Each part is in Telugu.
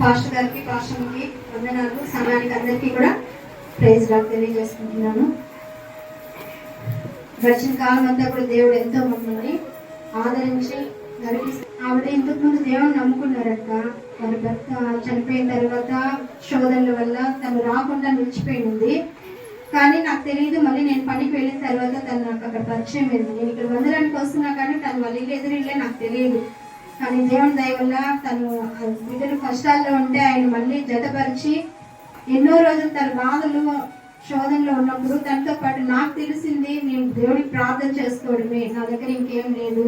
పాస్టర్ గారికి పాస్టర్కి వందనాలు, సమయానికి అందరికీ కూడా ప్రైజ్ లార్డ్ తెలియజేసుకుంటున్నాను. గడిచిన కాలం అంతా కూడా దేవుడు ఎంతో మమ్మల్ని ఆదరించి నడిపిస్తూ, ఆవిడ ఇంతకు ముందు దేవుని నమ్ముకున్నారట. వాళ్ళ భర్త చనిపోయిన తర్వాత శోధనల వల్ల తను రాకుండా నిలిచిపోయింది. కానీ నాకు తెలియదు, మళ్ళీ నేను పనికి వెళ్ళిన తర్వాత తను నాకు అక్కడ పరిచయం అయింది. నేను ఇక్కడ వందడానికి వస్తున్నా కానీ తను వాళ్ళ ఇల్లు ఎదురిల్లే నాకు తెలియదు. కానీ దేవుని దయ వల్ల తను బిడ్డలు కష్టాల్లో ఉంటే ఆయన మళ్ళీ జతపరిచి ఎన్నో రోజులు తన బాధలు శోధనలో ఉన్నప్పుడు తనతో పాటు నాకు తెలిసింది నేను దేవుడికి ప్రార్థన చేసుకోవడమే, నా దగ్గర ఇంకేం లేదు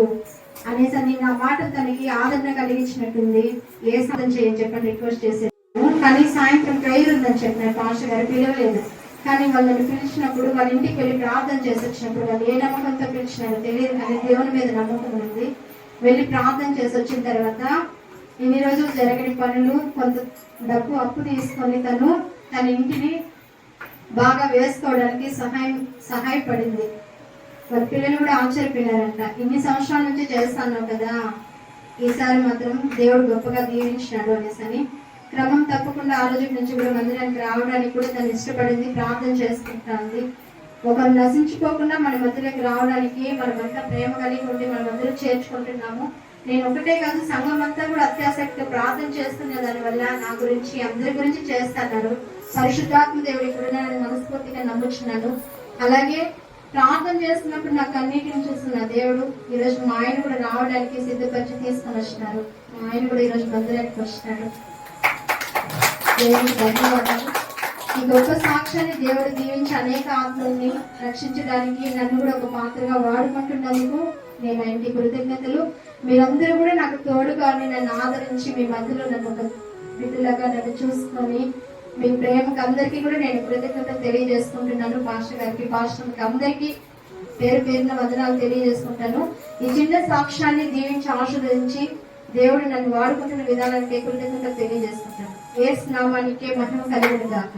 అనేసి అని నా మాట తనకి ఆదరణ కలిగించినట్టుంది. ఏ సాధన చేయని చెప్పని రిక్వెస్ట్ చేశాను. కానీ సాయంత్రం ప్రేయర్ ఉందని చెప్పినారు పాస్టర్ గారు, పిలవలేదు. కానీ వాళ్ళని పిలిచినప్పుడు వాళ్ళ ఇంటికి వెళ్ళి ప్రార్థన చేసి వచ్చినప్పుడు వాళ్ళు ఏ నమ్మకంతో పిలిచినారో తెలియదు, కానీ దేవుని మీద నమ్మకం ఉంది. వెళ్ళి ప్రార్థన చేసి వచ్చిన తర్వాత ఇన్ని రోజులు జరగని పనులు, కొంత డబ్బు అప్పు తీసుకొని తన ఇంటిని బాగా వేసుకోవడానికి సహాయపడింది. వాళ్ళ పిల్లలు కూడా ఆశ్చర్యపోయినారంట, ఇన్ని సంవత్సరాల నుంచి చేస్తాను కదా, ఈసారి మాత్రం దేవుడు గొప్పగా దీవించినాడు అనేసి అని. క్రమం తప్పకుండా ఆ రోజు నుంచి కూడా మందిరానికి రావడానికి కూడా తను ఇష్టపడింది, ప్రార్థన చేసుకుంటుంది. ఒకరు నశించుకోకుండా మన మధ్యలోకి రావడానికి మనమంతా ప్రేమ కలిగి ఉండి మనమందరూ చేర్చుకుంటున్నాము. నేను ఒకటే కాదు, సంఘం అంతా కూడా అత్యాసక్తిగా ప్రార్థన చేస్తున్న దానివల్ల నా గురించి అందరి గురించి చేస్తున్నారు. పరిశుద్ధాత్మ దేవుడి కూడా నేను మనస్ఫూర్తిగా నమ్ముచున్నాను. అలాగే ప్రార్థన చేస్తున్నప్పుడు నాకు అన్నిటిని చూస్తున్న దేవుడు ఈరోజు మా ఆయన కూడా రావడానికి సిద్ధపరిచి తీసుకొని వచ్చినారు. మా ఆయన కూడా ఈరోజు మందిరానికి వచ్చినాడు. దేవుడికి ధన్యవాదాలు. ఈ గొప్ప సాక్ష్యాన్ని దేవుడు దీవించి అనేక ఆత్మల్ని రక్షించడానికి నన్ను కూడా ఒక పాత్రగా వాడుకుంటున్నందుకు నేను ఆయనకి కృతజ్ఞతలు. మీరందరూ కూడా నాకు తోడుగా నన్ను ఆదరించి మీ మధ్యలో నన్ను ఒక బిడ్డలాగా నన్ను చూసుకొని మీ ప్రేమకు అందరికీ కూడా నేను కృతజ్ఞతలు తెలియజేసుకుంటున్నాను. పాస్టర్ గారికి, పాస్టర్కి అందరికీ పేరు పేరున వందనాలు తెలియజేసుకుంటాను. ఈ చిన్న సాక్ష్యాన్ని దీవించి ఆశీర్వదించి దేవుడు నన్ను వాడుకుంటున్న విధానానికి కృతజ్ఞతలు తెలియజేసుకుంటాను. యేసు నామానికే మహిమ కలుగును గాక.